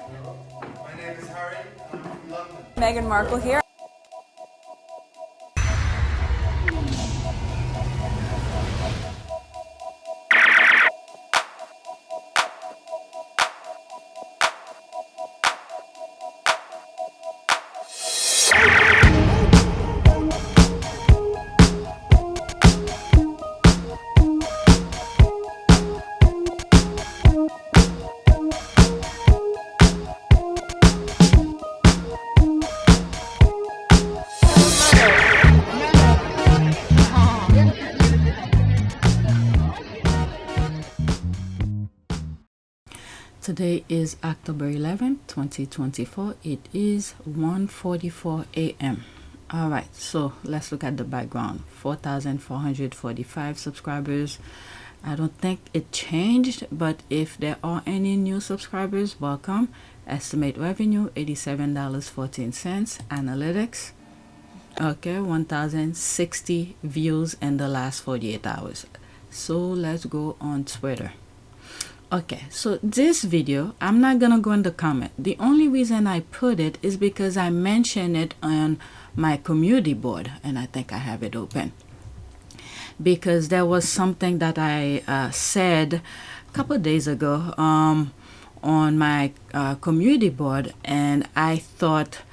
My name is Harry, and I'm from London. Meghan Markle here. Today is October 11th, 2024. It is 1:44 a.m. All right, so let's look at the background. 4,445 subscribers. I don't think it changed, but if there are any new subscribers, welcome. Estimate revenue $87.14. Analytics, okay, 1,060 views in the last 48 hours. So let's go on Twitter. Okay, so this video, I'm not gonna go in the comment. The only reason I put it is because I mentioned it on my community board, and I think I have it open. Because there was something that I said a couple of days ago on my community board, and I thought,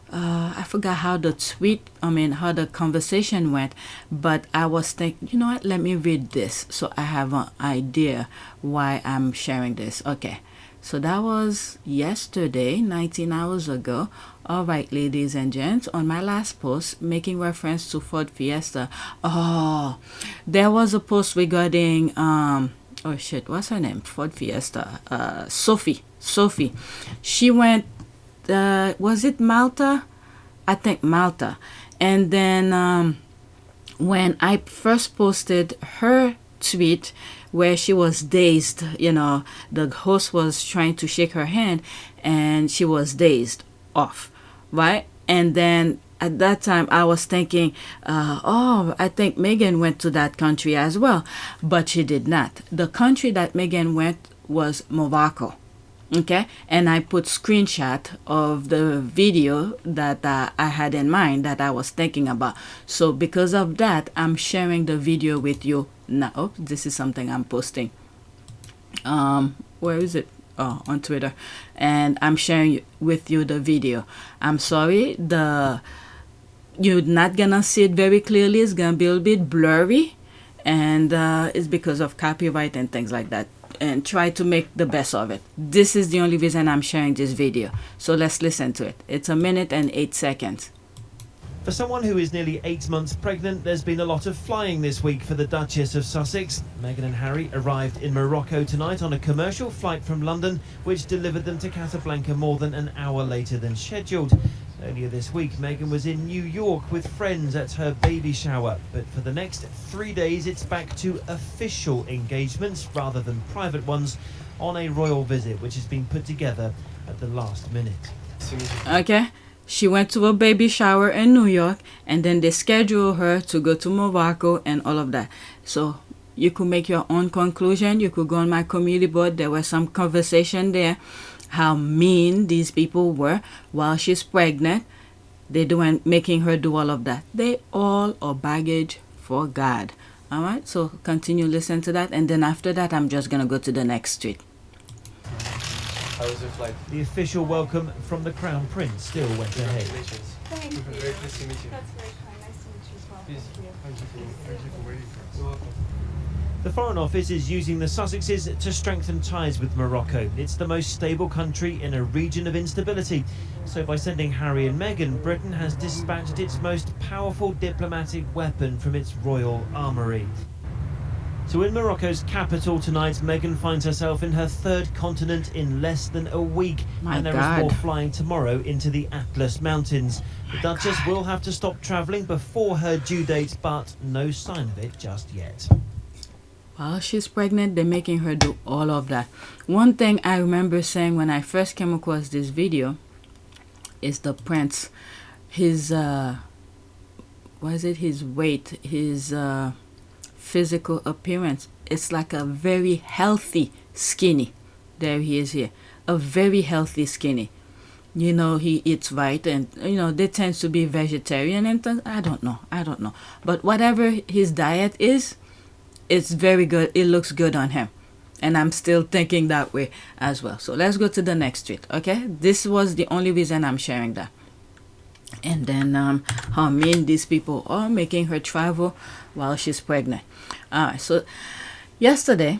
I forgot how how the conversation went, but I was thinking, you know what, let me read this so I have an idea why I'm sharing this. Okay, so that was yesterday, 19 hours ago. All right, ladies and gents, on my last post making reference to Ford Fiesta. Oh, there was a post regarding oh shit, what's her name? Ford Fiesta. Sophie. She went, was it Malta? I think Malta. And then when I first posted her tweet where she was dazed, you know, the host was trying to shake her hand and she was dazed off, right? And then at that time I was thinking, oh, I think Meghan went to that country as well, but she did not. The country that Meghan went was Morocco. Okay, and I put screenshot of the video that I had in mind that I was thinking about. So because of that, I'm sharing the video with you now. Oh, this is something I'm posting. Where is it? Oh, on Twitter. And I'm sharing with you the video. I'm sorry, you're not gonna see it very clearly. It's gonna be a little bit blurry, and it's because of copyright and things like that. And try to make the best of it. This is the only reason I'm sharing this video. So let's listen to it. It's 1 minute and 8 seconds. For someone who is nearly 8 months pregnant, there's been a lot of flying this week for the Duchess of Sussex. Meghan and Harry arrived in Morocco tonight on a commercial flight from London, which delivered them to Casablanca more than an hour later than scheduled. Earlier this week, Meghan was in New York with friends at her baby shower. But for the next 3 days, it's back to official engagements rather than private ones on a royal visit, which has been put together at the last minute. Okay, she went to a baby shower in New York, and then they scheduled her to go to Morocco and all of that. So you could make your own conclusion. You could go on my community board. There was some conversation there how mean these people were while she's pregnant. They making her do all of that. They all are baggage for God. All right, so continue listening to that, and then after that I'm just gonna go to the next tweet. How was your flight? The official welcome from the Crown Prince still went ahead. Congratulations. Thank you. Very pleased to meet you. That's very kind. Nice to meet you as well. Please. Thank you. Thank you for waiting for us. You're welcome. The Foreign Office is using the Sussexes to strengthen ties with Morocco. It's the most stable country in a region of instability. So by sending Harry and Meghan, Britain has dispatched its most powerful diplomatic weapon from its royal armoury. So in Morocco's capital tonight, Meghan finds herself in her third continent in less than a week. My and there God. is more flying tomorrow into the Atlas Mountains. The Duchess will have to stop travelling before her due date, but no sign of it just yet. While she's pregnant, they're making her do all of that. One thing I remember saying when I first came across this video is the prince. His, his weight, his physical appearance. It's like a very healthy, skinny. There he is here. a very healthy skinny. You know, he eats right, and you know, they tend to be vegetarian and I don't know. But whatever his diet is, it's very good. It looks good on him. And I'm still thinking that way as well. So let's go to the next tweet, okay? This was the only reason I'm sharing that. And then how mean these people are, making her travel while she's pregnant. Alright, so yesterday,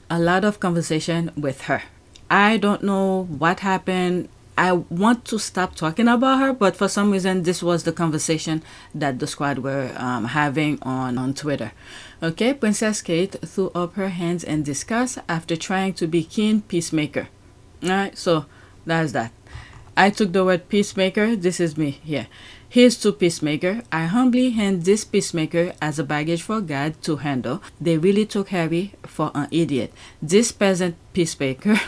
a lot of conversation with her. I don't know what happened. I want to stop talking about her, but for some reason, this was the conversation that the squad were having on Twitter. Okay, Princess Kate threw up her hands in disgust after trying to be keen Peacemaker. Alright, so that's that. I took the word Peacemaker. This is me here. Here's to Peacemaker. I humbly hand this Peacemaker as a baggage for God to handle. They really took Harry for an idiot. This peasant Peacemaker...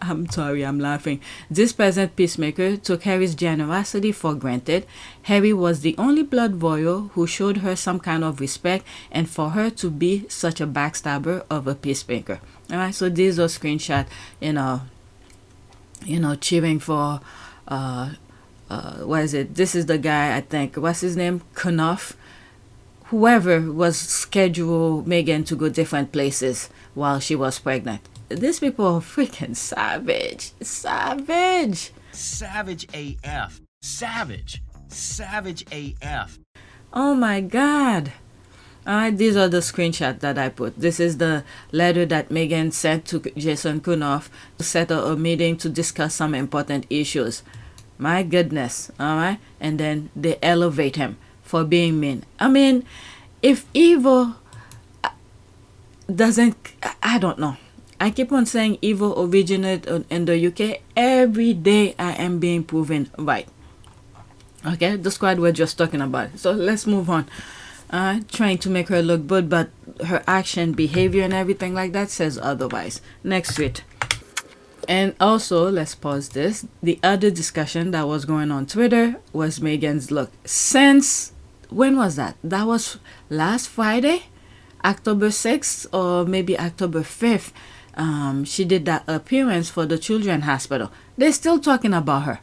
I'm sorry, I'm laughing. This peasant Peacemaker took Harry's generosity for granted. Harry was the only blood royal who showed her some kind of respect, and for her to be such a backstabber of a Peacemaker. Alright, so these are screenshots, cheering for what is it? This is the guy, I think, what's his name? Knuff. Whoever was scheduled Meghan to go different places while she was pregnant. These people are freaking savage. Savage AF. Savage AF. Oh my God. Alright, these are the screenshots that I put. This is the letter that Meghan sent to Jason Knuff to set up a meeting to discuss some important issues. My goodness. Alright, and then they elevate him for being mean. I mean, if evil doesn't, I don't know. I keep on saying evil originated in the UK. Every day I am being proven right. Okay, the squad were just talking about it. So let's move on. Trying to make her look good, but her action, behavior, and everything like that says otherwise. Next tweet. And also, let's pause this. The other discussion that was going on Twitter was Meghan's look. Since, when was that? That was last Friday? October 6th or maybe October 5th. She did that appearance for the Children's Hospital. They're still talking about her.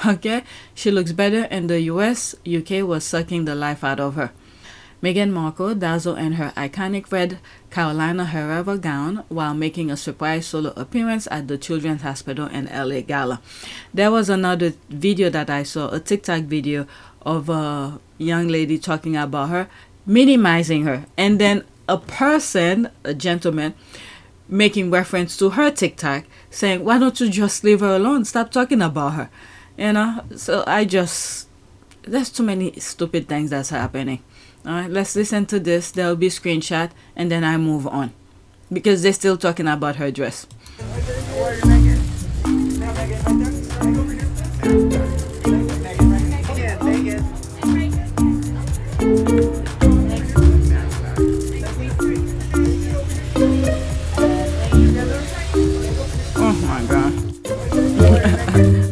Okay? She looks better in the US. UK was sucking the life out of her. Meghan Markle dazzled in her iconic red Carolina Herrera gown while making a surprise solo appearance at the Children's Hospital in LA Gala. There was another video that I saw, a TikTok video of a young lady talking about her, minimizing her, and then a person, a gentleman, making reference to her TikTok, saying, why don't you just leave her alone? Stop talking about her. You know, so there's too many stupid things that's happening. All right, let's listen to this. There will be screenshot, and then I move on. Because they're still talking about her dress. Oh my God.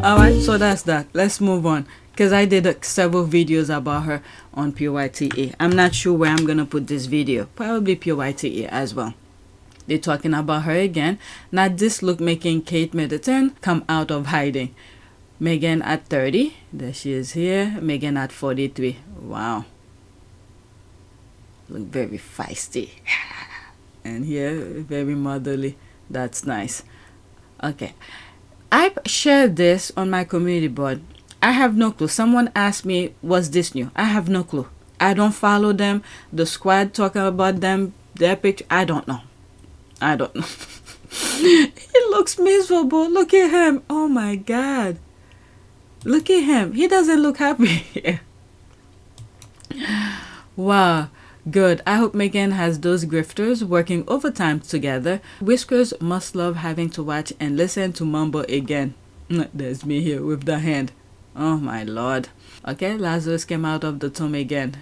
Alright, so that's that. Let's move on. Because I did several videos about her on PYTE. I'm not sure where I'm going to put this video. Probably PYTE as well. They're talking about her again. Not this look making Kate Middleton come out of hiding. Meghan at 30. There she is here. Meghan at 43. Wow. Look very feisty. And here, very motherly. That's nice. Okay. I shared this on my community board. I have no clue. Someone asked me, was this new? I have no clue. I don't follow them. The squad talking about them, their picture. I don't know. He looks miserable. Look at him. Oh my God. Look at him. He doesn't look happy. Wow. Good. I hope Meghan has those grifters working overtime together. Whiskers must love having to watch and listen to mumble again. There's me here with the hand. Oh my Lord. Okay, Lazarus came out of the tomb again.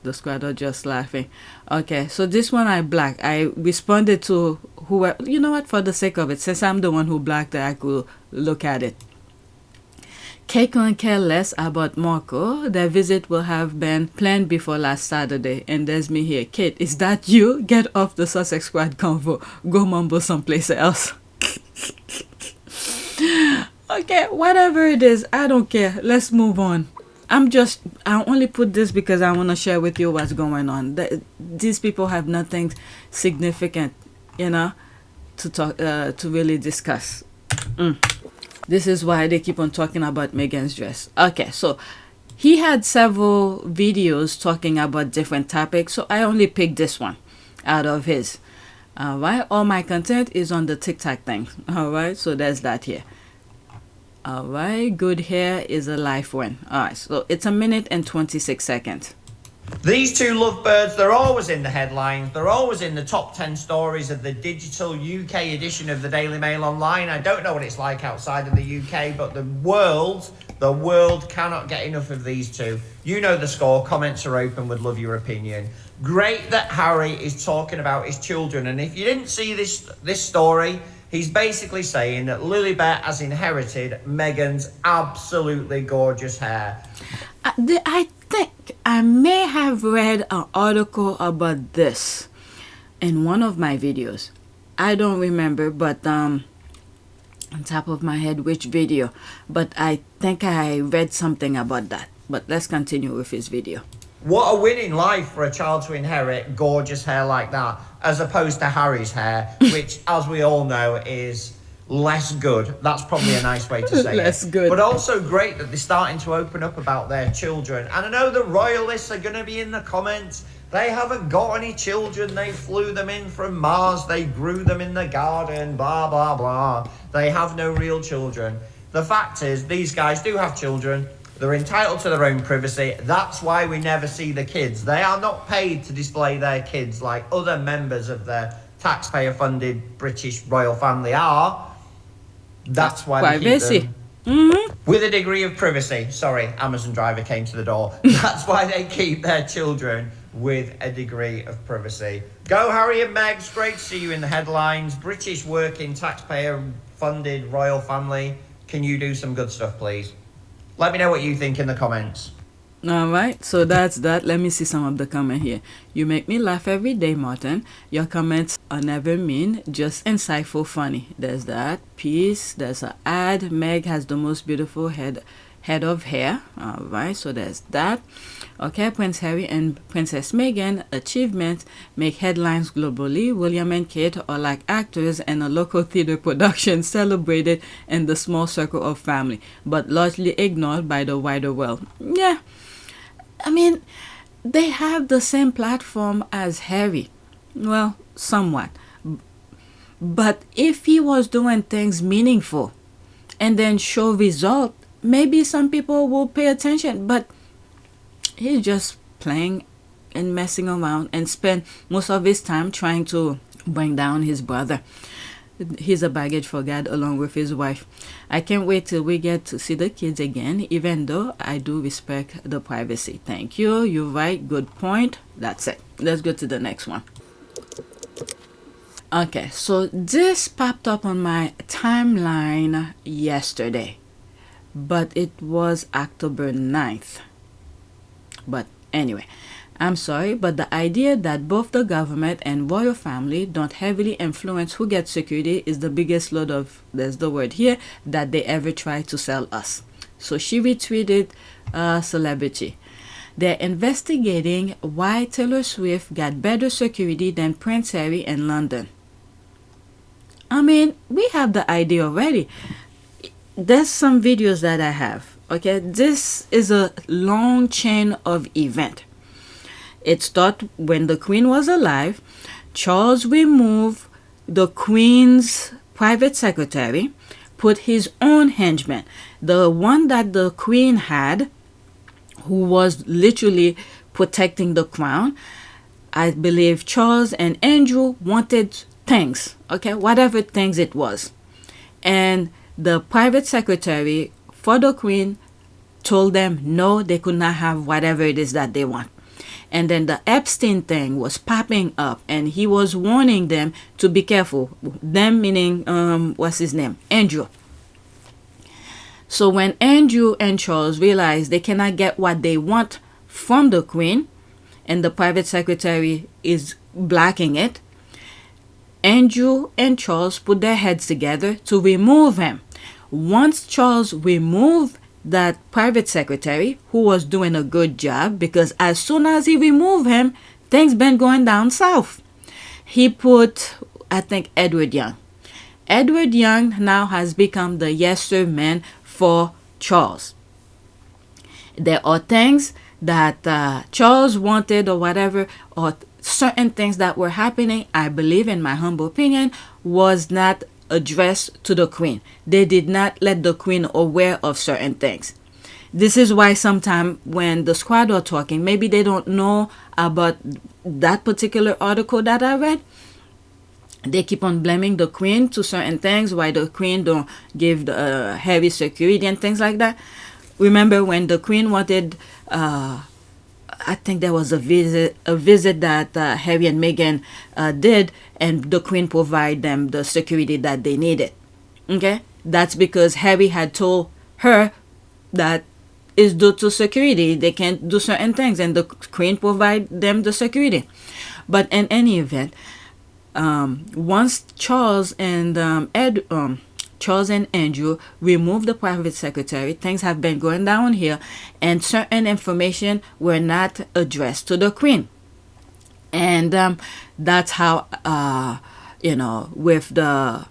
The squad are just laughing. Okay, so this one I blacked. I responded to whoever, you know what, for the sake of it, since I'm the one who blacked it, I could look at it. Kate couldn't care less about Morocco. Their visit will have been planned before last Saturday. And there's me here. Kate, is that you? Get off the Sussex squad convo. Go mumble someplace else. Okay, whatever it is, I don't care. Let's move on. I only put this because I want to share with you what's going on. These people have nothing significant, to talk, to really discuss. This is why they keep on talking about Meghan's dress. Okay, so he had several videos talking about different topics, so I only picked this one out of his. All right, all my content is on the TikTok thing. All right, so there's that here. All right, good hair is a life win. All right, so it's 1 minute and 26 seconds. These two lovebirds, they're always in the headlines. They're always in the top 10 stories of the digital UK edition of the Daily Mail Online. I don't know what it's like outside of the UK, but the world cannot get enough of these two. You know the score. Comments are open. Would love your opinion. Great that Harry is talking about his children. And if you didn't see this story, he's basically saying that Lilibet has inherited Meghan's absolutely gorgeous hair. I think I may have read an article about this in one of my videos. I don't remember, but on top of my head which video, but I think I read something about that. But let's continue with his video. What a winning life for a child to inherit gorgeous hair like that, as opposed to Harry's hair, which, as we all know, is less good. That's probably a nice way to say less it. good. But also great that they're starting to open up about their children. And I know the royalists are going to be in the comments. They haven't got any children. They flew them in from Mars. They grew them in the garden, blah, blah, blah. They have no real children. The fact is, these guys do have children. They're entitled to their own privacy. That's why we never see the kids. They are not paid to display their kids like other members of the taxpayer-funded British royal family are. That's why we keep them with a degree of privacy. Sorry, Amazon driver came to the door. That's why they keep their children with a degree of privacy. Go Harry and Meg. It's great to see you in the headlines. British working taxpayer-funded royal family. Can you do some good stuff, please? Let me know what you think in the comments. All right, so that's that. Let me see some of the comment here. You make me laugh every day, Martin. Your comments are never mean, just insightful, funny. There's that. Peace. There's an ad. Meg has the most beautiful head of hair. All right, so there's that. Okay, Prince Harry and Princess Meghan achievements make headlines globally. William and Kate are like actors in a local theater production celebrated in the small circle of family, but largely ignored by the wider world. Yeah, I mean, they have the same platform as Harry. Well, somewhat. But if he was doing things meaningful and then show result, maybe some people will pay attention. But he's just playing and messing around and spend most of his time trying to bring down his brother. He's a baggage for God along with his wife. I can't wait till we get to see the kids again, even though I do respect the privacy. Thank you. You're right. Good point. That's it. Let's go to the next one. Okay, so this popped up on my timeline yesterday, but it was October 9th. But anyway, I'm sorry, but the idea that both the government and royal family don't heavily influence who gets security is the biggest load of, there's the word here, that they ever try to sell us. So she retweeted a celebrity. They're investigating why Taylor Swift got better security than Prince Harry in London. I mean, we have the idea already. There's some videos that I have. Okay, this is a long chain of event. It started when the Queen was alive. Charles removed the Queen's private secretary, put his own henchman, the one that the Queen had, who was literally protecting the crown. I believe Charles and Andrew wanted things, okay, whatever things it was. And the private secretary for the Queen told them no, they could not have whatever it is that they want. And then the Epstein thing was popping up, and he was warning them to be careful. Them meaning, what's his name? Andrew. So when Andrew and Charles realized they cannot get what they want from the Queen, and the private secretary is blocking it, Andrew and Charles put their heads together to remove him. once Charles removed that private secretary who was doing a good job, because as soon as he removed him, things been going down south. He put, I think, Edward Young. Edward Young now has become the yes sir man for Charles. There are things that Charles wanted or whatever, or certain things that were happening, I believe, in my humble opinion, was not addressed to the Queen. They did not let the Queen aware of certain things. This is why sometimes when the squad are talking, maybe they don't know about that particular article that I read. They keep on blaming the Queen to certain things, why the Queen don't give the heavy security and things like that. Remember when the Queen wanted, I think there was a visit that Harry and Meghan did, and the Queen provided them the security that they needed. Okay, that's because Harry had told her that is due to security, they can't do certain things, and the Queen provide them the security. But in any event, once Charles and Charles and Andrew removed the private secretary, things have been going down here, and certain information were not addressed to the Queen. And that's how, with the,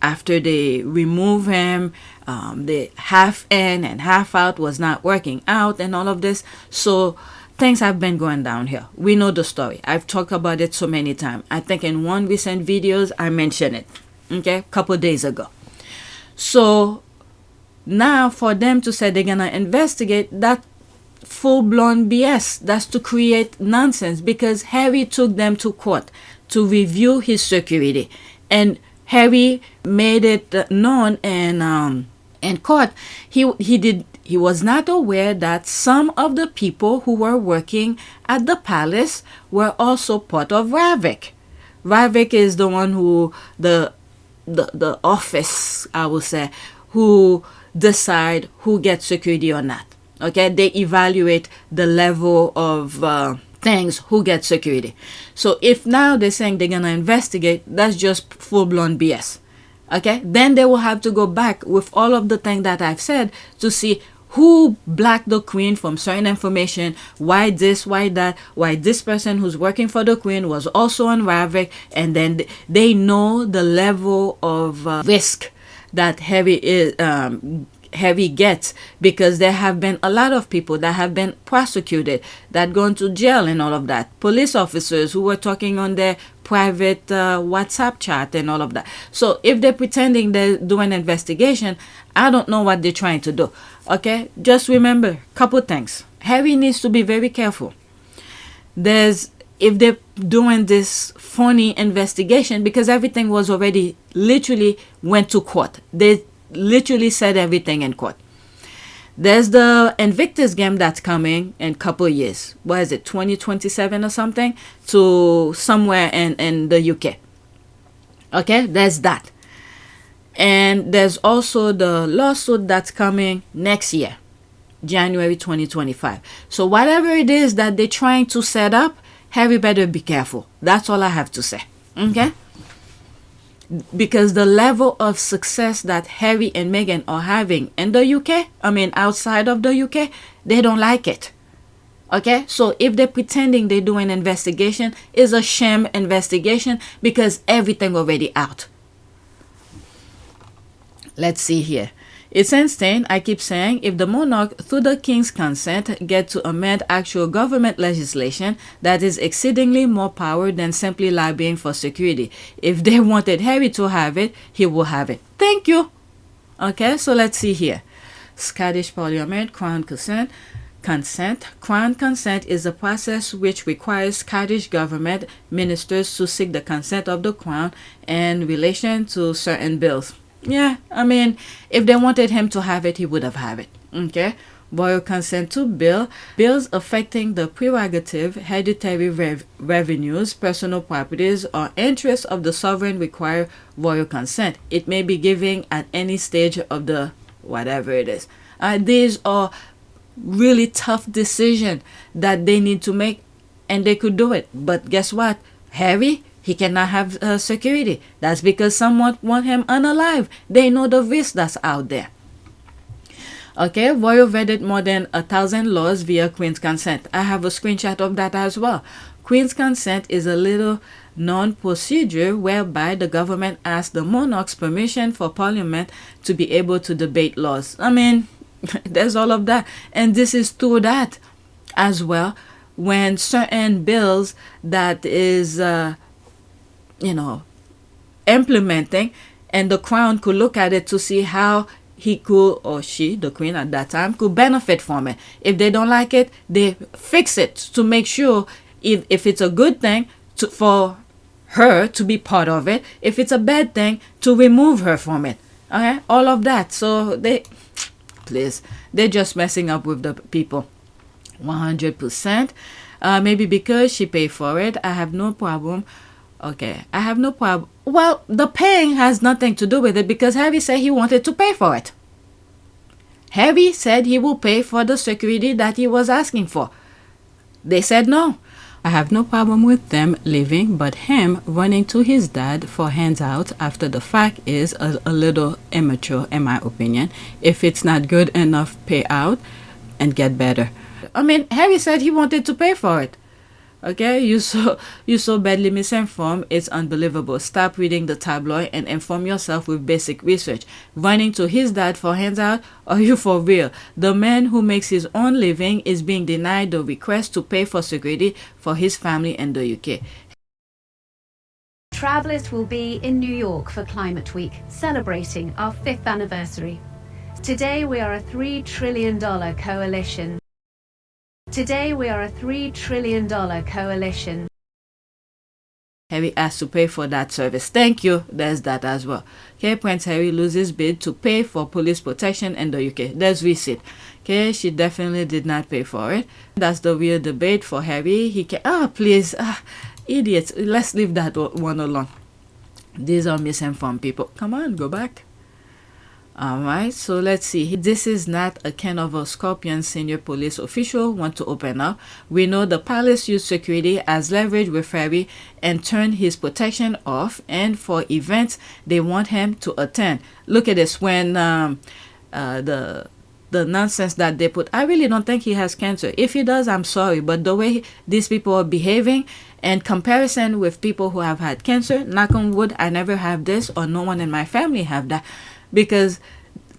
after they remove him, the half in and half out was not working out and all of this. So things have been going down here. We know the story. I've talked about it so many times. I think in one recent videos, I mentioned it, okay, a couple days ago. So now for them to say they're gonna investigate, that full-blown BS. That's to create nonsense, because Harry took them to court to review his security, and Harry made it known in court he was not aware that some of the people who were working at the palace were also part of Ravik. Ravik is the one who the office, I will say, who decide who gets security or not. Okay, they evaluate the level of things, who gets security. So if now they're saying they're gonna investigate, that's just full-blown BS. Okay, then they will have to go back with all of the things that I've said to see who blocked the Queen from certain information, why this, why that, why this person who's working for the Queen was also on Ravik, and then they know the level of risk that Harry gets, because there have been a lot of people that have been prosecuted, that gone to jail and all of that. Police officers who were talking on their private WhatsApp chat and all of that. So if they're pretending they're doing an investigation, I don't know what they're trying to do. Okay, just remember a couple things. Harry needs to be very careful. If they're doing this phony investigation, because everything was already literally went to court. They literally said everything in court. There's the Invictus game that's coming in a couple of years. What is it, 2027 or something? To somewhere in the UK. Okay, there's that. And there's also the lawsuit that's coming next year, January 2025. So whatever it is that they're trying to set up, Harry better be careful. That's all I have to say. Okay? Because the level of success that Harry and Meghan are having in the UK, outside of the UK, they don't like it. Okay? So if they're pretending they're doing an investigation, it's a sham investigation, because everything already out. Let's see here. It's insane, I keep saying, if the monarch, through the king's consent, get to amend actual government legislation that is exceedingly more power than simply lobbying for security. If they wanted Harry to have it, he will have it. Thank you. Okay, so let's see here. Scottish Parliament, Crown Consent. Crown consent is a process which requires Scottish government ministers to seek the consent of the Crown in relation to certain bills. Yeah, if they wanted him to have it, he would have had it. Okay. Royal consent to bills affecting the prerogative, hereditary revenues, personal properties, or interests of the sovereign require royal consent. It may be given at any stage of the whatever it is. These are really tough decisions that they need to make, and they could do it. But guess what? Harry he cannot have security. That's because someone want him unalive. They know the risk that's out there. Okay, Royal vetted more than 1,000 laws via Queen's consent. I have a screenshot of that as well. Queen's consent is a little known procedure whereby the government asks the monarch's permission for Parliament to be able to debate laws. I mean, there's all of that. And this is through that as well. When certain bills that is, implementing, and the Crown could look at it to see how he could, or she, the Queen at that time, could benefit from it. If they don't like it, they fix it to make sure if it's a good thing for her to be part of it, if it's a bad thing, to remove her from it. Okay, all of that. So they're just messing up with the people. 100%. Maybe because she paid for it, I have no problem. Okay, I have no problem. Well, the paying has nothing to do with it because Harry said he wanted to pay for it. Harry said he will pay for the security that he was asking for. They said no. I have no problem with them leaving, but him running to his dad for hands out after the fact is a little immature, in my opinion. If it's not good enough, pay out and get better. I mean, Harry said he wanted to pay for it. Okay, you so badly misinformed, it's unbelievable. Stop reading the tabloid and inform yourself with basic research. Running to his dad for hands out? Are you for real? The man who makes his own living is being denied the request to pay for security for his family in the UK. Travellers will be in New York for Climate Week, celebrating our 5th anniversary. Today we are a $3 trillion coalition. Today we are a $3 trillion coalition. Harry asked to pay for that service. Thank you. There's that as well. Okay, Prince Harry loses bid to pay for police protection in the UK. There's receipt. Okay, she definitely did not pay for it. That's the real debate for Harry. He can please, idiots. Let's leave that one alone. These are misinformed people. Come on, go back. Alright, so let's see. This is not a can of a Scorpion senior police official want to open up. We know the palace used security as leverage with Harry and turned his protection off, and for events they want him to attend. Look at this, when the nonsense that they put. I really don't think he has cancer. If he does, I'm sorry, but the way these people are behaving in comparison with people who have had cancer, knock on wood, I never have this, or no one in my family have that. Because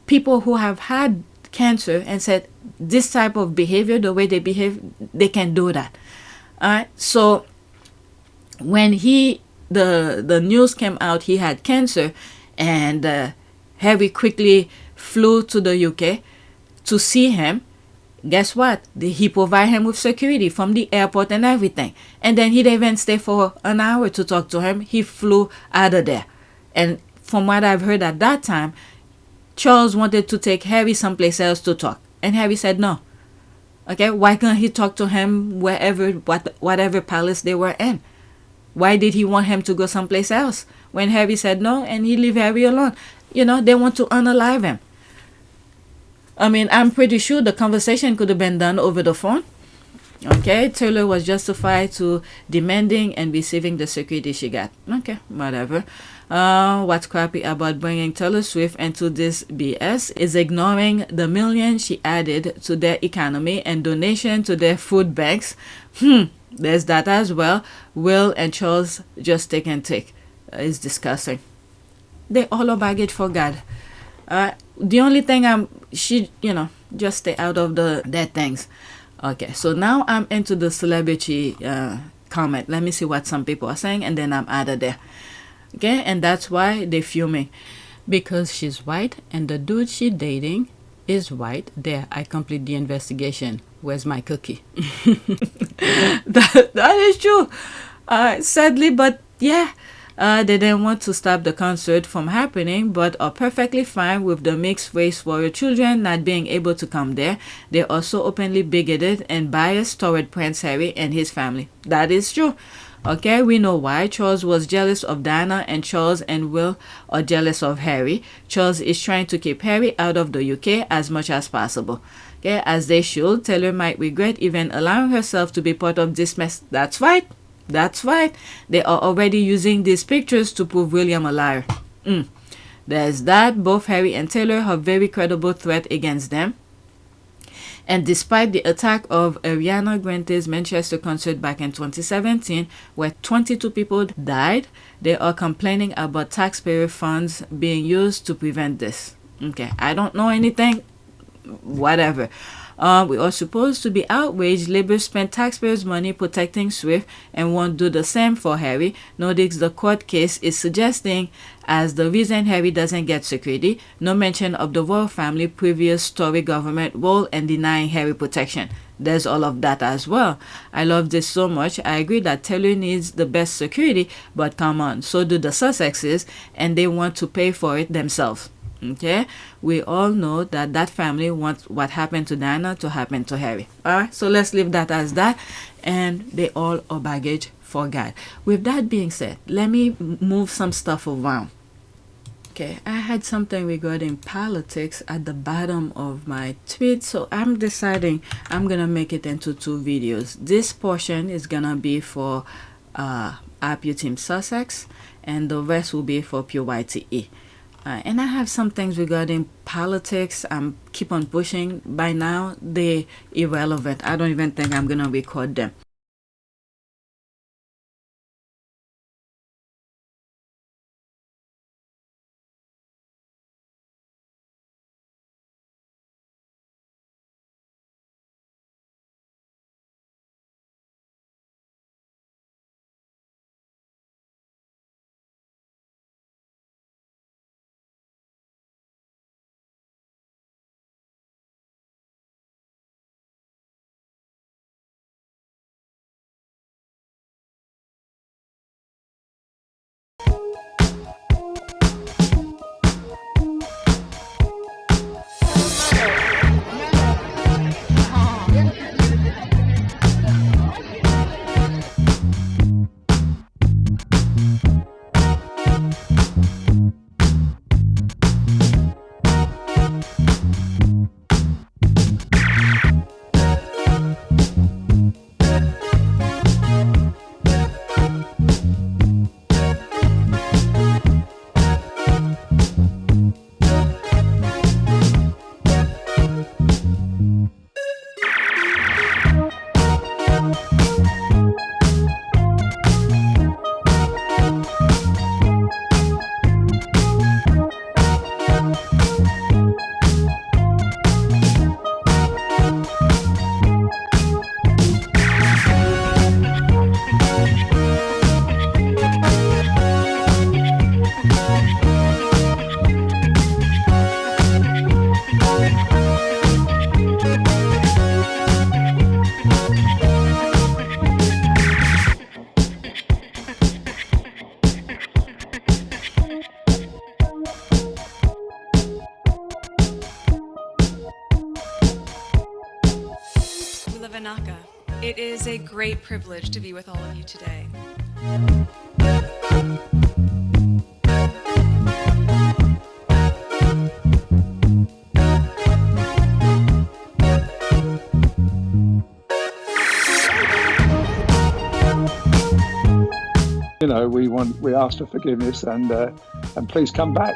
people who have had cancer and said this type of behavior, the way they behave, they can do that. Alright, so when the news came out he had cancer, and Harry quickly flew to the UK to see him, guess what? He provided him with security from the airport and everything. And then he didn't even stay for an hour to talk to him. He flew out of there. And from what I've heard at that time, Charles wanted to take Harry someplace else to talk, and Harry said no. Okay, why can't he talk to him whatever palace they were in? Why did he want him to go someplace else when Harry said no, and he leave Harry alone? They want to unalive him. I mean, I'm pretty sure the conversation could have been done over the phone. Okay, Taylor was justified to demanding and receiving the security she got. Okay, whatever. What's crappy about bringing Taylor Swift into this BS is ignoring the millions she added to their economy and donation to their food banks. There's that as well. Will and Charles just take and take. It's disgusting. They all are baggage for God. The only thing just stay out of their things. Okay, so now I'm into the celebrity comment. Let me see what some people are saying, and then I'm out of there. Okay, and that's why they're fuming. Because she's white and the dude she's dating is white. There, I complete the investigation. Where's my cookie? that is true. Sadly, but yeah. They didn't want to stop the concert from happening, but are perfectly fine with the mixed race royal children not being able to come there. They're also openly bigoted and biased toward Prince Harry and his family. That is true. Okay, we know why. Charles was jealous of Diana, and Charles and Will are jealous of Harry. Charles is trying to keep Harry out of the UK as much as possible. Okay, as they should. Taylor might regret even allowing herself to be part of this mess. That's right. That's right. They are already using these pictures to prove William a liar. There's that. Both Harry and Taylor have very credible threat against them. And despite the attack of Ariana Grande's Manchester concert back in 2017, where 22 people died, they are complaining about taxpayer funds being used to prevent this. Okay, I don't know anything. Whatever. We are supposed to be outraged. Labour spent taxpayers' money protecting Swift and won't do the same for Harry. Notice the court case is suggesting as the reason Harry doesn't get security. No mention of the royal family previous Tory government role in denying Harry protection. There's all of that as well. I love this so much. I agree that Taylor needs the best security, but come on, so do the Sussexes, and they want to pay for it themselves. Okay, we all know that family wants what happened to Diana to happen to Harry. Alright, so let's leave that as that, and they all are baggage for God. With that being said, let me move some stuff around. Okay, I had something regarding politics at the bottom of my tweet, so I'm deciding I'm gonna make it into 2 videos. This portion is gonna be for APU Team Sussex, and the rest will be for PYTE. And I have some things regarding politics. I'm keep on pushing. By now, they're irrelevant. I don't even think I'm gonna record them. It is a great privilege to be with all of you today. You know, we ask for forgiveness and please come back.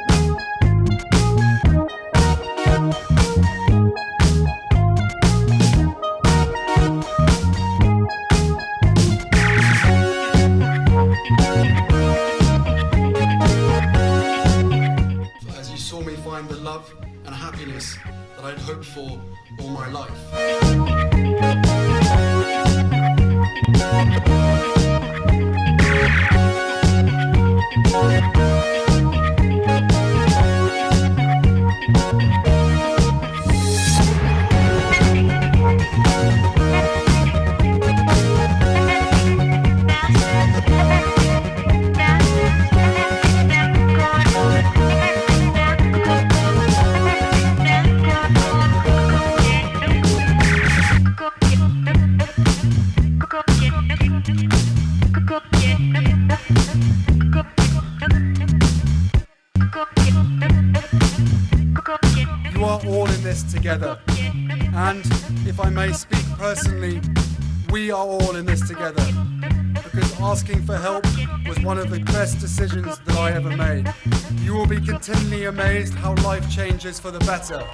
As you saw me find the love and happiness that I'd hoped for all my life. You are all in this together, and if I may speak personally, we are all in this together, because asking for help was one of the best decisions that I ever made. You will be continually amazed how life changes for the better